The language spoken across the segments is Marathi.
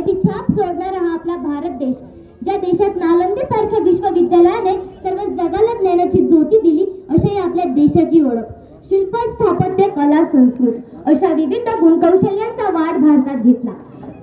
मोठी छाप सोडणारा हा आपला भारत देश, ज्या देशात नालंदेसारख्या विश्वविद्यालयाने सर्व जगाला ज्ञानाची ज्योती दिली, अशी आपल्या देशाची ओळख. शिल्प, स्थापत्य, कला, संस्कृत अशा विविध गुणकौशल्यांचा वाढ भारतात घेतला.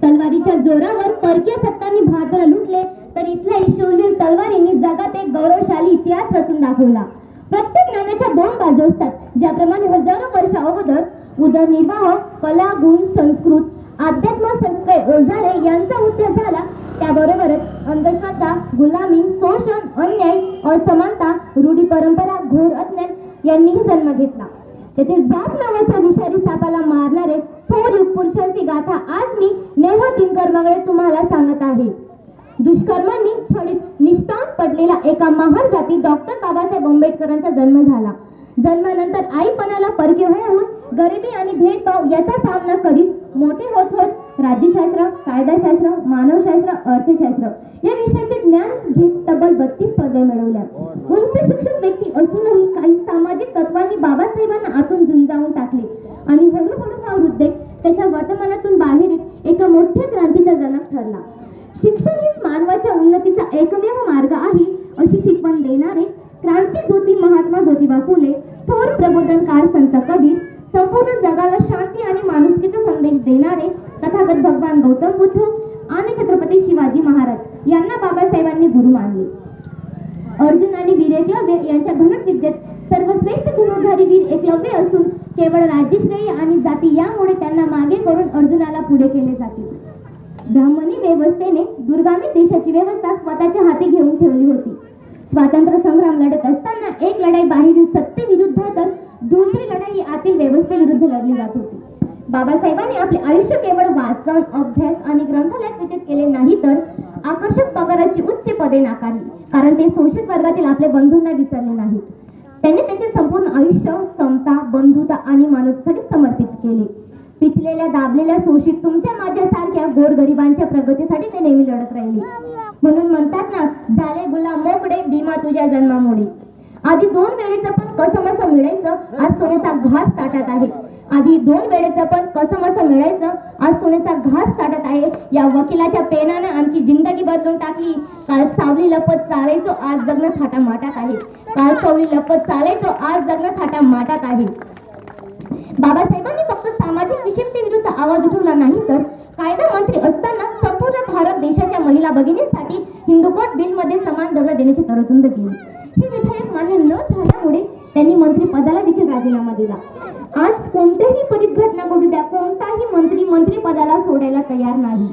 तलवारीच्या जोरावर परकीय सत्तांनी भारताला लुटले, तर इथल्या शूरवीर तलवारींनी जगात एक गौरवशाली इतिहास रचून दाखवला. प्रत्येक नाण्याच्या दोन बाजू असतात. ज्याप्रमाणे हजारो वर्ष अगोदर उदरनिर्वाह, कला, गुण, संस्कृत, अध्यात्म, शस्त्रे, ओझारे यांचा उदय झाला, त्याबरोबरच अंधश्रद्धा, गुलामी, शोषण, अन्याय, असमानता, रूढी परंपरा, घोर अज्ञान यांनीही जन्म घेतला. तेथे जात नावाच्या विषारी सापाला मारणारे थोर युग पुरुषांची गाथा आज मी नेहा दिनकर मंगळे तुम्हाला सांगत आहे. दुष्कर्मांनी छळीत निष्प्राण पडलेला एका महान जाती डॉक्टर बाबासाहेब आंबेडकरांचा जन्म झाला. जन्मानंतर आईपणाला परके होऊन गरिबी आणि भेदभाव याचा सामना करीत मोठे होत होत राज्यशास्त्र, कायदाशास्त्र, मानवशास्त्र, अर्थशास्त्र या विषयाचे ज्ञान घेत तब्बल 32 पदव्या मिळवल्या. उंच शिक्षित व्यक्ती असूनही काही सामाजिक तत्वांनी बाबासाहेबांना आतून झुंजावून टाकले आणि हळूहळू हा वृद्ध त्याच्या वर्तमानातून बाहेर येत एका मोठ्या क्रांतीचा जनक ठरला. शिक्षण हीच मानवाच्या उन्नतीचा एकमेव मार्ग आहे अशी शिकवण देणारे क्रांती ज्योती महात्मा ज्योतिबा फुले, थोर प्रबोधनकार संत कबीर, संपूर्ण जगाला शांती आणि माणुसकीचा संदेश देणारे तथागत भगवान गौतम बुद्ध आणि छत्रपती शिवाजी महाराज यांना बाबासाहेबांनी गुरु मानले. अर्जुन आणि वीर एकलव्य यांच्या धनुर्विद्येत सर्वश्रेष्ठ धनुर्धारी वीर एकलव्य असून केवळ राज्यश्रेय आणि जाती यामुळे त्यांना मागे करून अर्जुनाला पुढे केले जाते. ब्राह्मणी व्यवस्थेने दुर्गामी देशाची व्यवस्था स्वतःच्या हाती घेऊन ठेवली होती. स्वातंत्र्य संग्राम लढत असताना एक लढाई बाहेरील सत्तेविरुद्ध तर दुसरी लढाई आतील व्यवस्थेविरुद्ध लढली जात होती. बाबासाहेबांनी आपले आयुष्य केवळ वाचन, अभ्यास आणि ग्रंथालयात व्यतीत केले नाही, तर आकर्षक पगाराची उच्च पदे नाकारली, कारण ते शोषित वर्गातील आपले बंधूंना विसरले नाहीत. त्यांनी त्याचे संपूर्ण आयुष्य समता, बंधुता आणि मानवतेसाठी समर्पित केले. पिचलेल्या, दाबलेल्या, शोषित तुमच्या माझ्यासारख्या गोरगरिबांच्या प्रगतीसाठी ते नेहमी लढत राहिले. म्हणून म्हणतात ना, झाले गुलाम मोकळे भीमा तुझ्या जन्मामुळे. आधी 2 वेळेचं पण कसमसं मिळायचं, आज सोन्याचा घास ताटात आहे. आधी 2 वेळेचं पण कसमसं मिळायचं, आज सोन्याचा घास ताटात आहे. या वकिलाच्या पेनानं आमची जिंदगी बदलून टाकली. काल सावली लपत चालायचो, आज जगणं थाटा माटात आहे. काल सावली लपत चालायचो, आज जगणं थाटा माटात आहे. बाबासाहेबांनी फक्त सामाजिक विषमतेविरुद्ध आवाज उठवला नाही, तर कायदा मंत्री असताना संपूर्ण भारत देशाच्या महिला भगिनींसाठी हिंदू कोड बिल मध्ये समान दर्जा देण्याची तरतूद केली. हे विधेयक मान्य न झाल्यामुळे त्यांनी मंत्री पदाला देखील राजीनामा दिला. आज कोणत्याही परिघटना घडू द्या, कोणताही मंत्री पदाला सोडायला तयार नाही.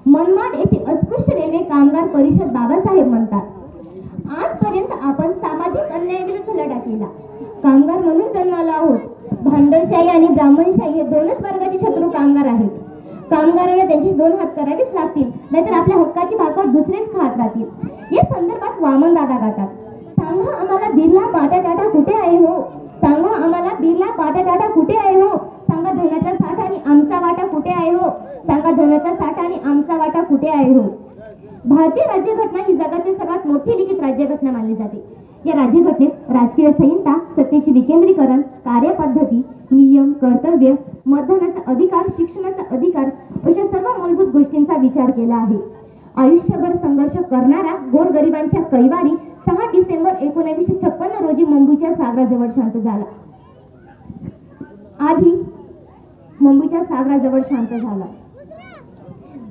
मनमाड येथे अस्पृश्य रेल्वे कामगार परिषद बाबासाहेब म्हणतात, आजपर्यंत आपण सामाजिक अन्यायाविरुद्ध लढा केला. कामगार म्हणून जन्माला आहोत. भांडणशाही आणि ब्राह्मणशाही हे दोनच वर्गाचे शत्रू कामगार आहेत. कामगारांना त्यांची 2 हात करावेच लागतील, नाहीतर आपल्या हक्काची भाकर दुसरेच खात राहतील. या संदर्भात वामन दादा गातात, सांगा आम्हाला बिर्ला पाटाटाटा कुठे आहे हो, सांगा आम्हाला बिर्ला पाटाटाटा कुठे आहे हो, सांगा धनाचा साठा आणि आमचा वाटा कुठे आहे हो, सांगा धनाचा साठा आणि आमचा वाटा कुठे आहे हो. भारतीय राज्यघटना ही जगातील सर्वात मोठी लिखित राज्यघटना मानली जाते. या राज्यघटनेत राजकीय संहिता, सत्तेचे विकेंद्रीकरण, कार्यपद्धती, नियम, कर्तव्य, मतदानाचा अधिकार, शिक्षणाचा अधिकार अशा सर्व मूलभूत गोष्टींचा विचार केला आहे. आयुष्यभर संघर्ष करणारा गोरगरिबांच्या कैवारी 6 डिसेंबर 1956 रोजी मुंबईच्या सागराजवळ शांत झाला. मुंबईच्या सागराजवळ शांत झाला.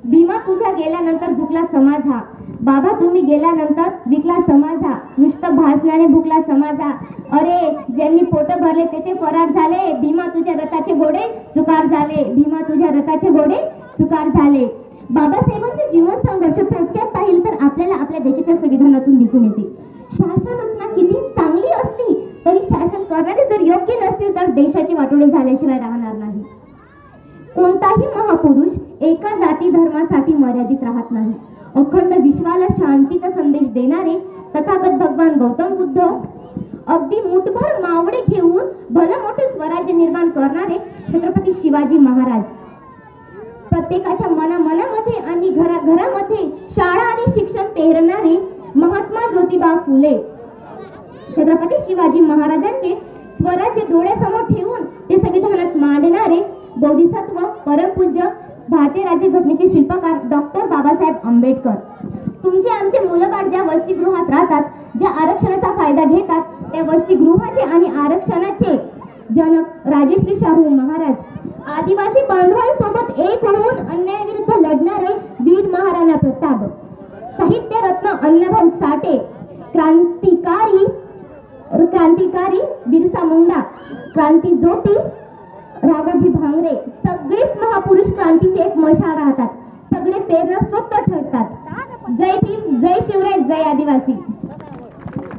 भीमा तुझ्या गेल्यानंतर झुकला समाज हा, बाबा तुम्ही गेल्यानंतर विकला समाज हा, नुसतं भासणाने भुकला समाज हा. अरे ज्यांनी पोट भरले ते फरार झाले, भीमा तुझ्या रथाचे घोडे चुकार झाले, भीमा तुझ्या रथाचे घोडे चुकार झाले. बाबासाहेबांचे जीवन संघर्ष थोडक्यात पाहिलं तर आपल्याला आपल्या देशाच्या संविधानातून दिसून येते. शासन रचना किती चांगली असली तरी शासन करणारे जर योग्य नसतील तर देशाची वाटोळी झाल्याशिवाय राहणार नाही. कोणताही महापुरुष एका जाती धर्मासाठी मर्यादित राहत नाही. अखंड विश्वाला शांतीचा संदेश देणारे तथागत भगवान गौतम बुद्ध, अगदी मुठभर मावळे घेऊन भलं मोठे स्वराज्य निर्माण करणारे छत्रपती शिवाजी महाराज, प्रत्येकाच्या मनामध्ये आणि घराघरामध्ये शाळा आणि शिक्षण पेरणारे महात्मा ज्योतिबा फुले, छत्रपती शिवाजी महाराजांचे स्वराज्य डोळ्यासमोर ठेवून ते संविधानात मांडणारे बोधिसत्व परमपूज्य भारतीय राज्यघटनेचे शिल्पकार डॉ. बाबासाहेब आंबेडकर. तुमचे आमचे मुलंबाळ ज्या वसतिगृहात राहतात, ज्या आरक्षणाचा फायदा घेतात, त्या वसतिगृहाचे आणि आरक्षणाचे जनक राजश्री शाहू महाराज, आदिवासी बांधवांसोबत एक होऊन अन्यायाविरुद्ध लढणारे वीर महाराणा प्रताप, साहित्य रत्न अण्णाभाऊ साठे, क्रांतिकारी बिरसा मुंडा, क्रांती ज्योती राघोजी भांगरे, सगळेच महापुरुष क्रांतीचे एक मशाल राहतात. सगळे प्रेरणास्रोत ठरतात. जय भीम, जय शिवराय, जय आदिवासी.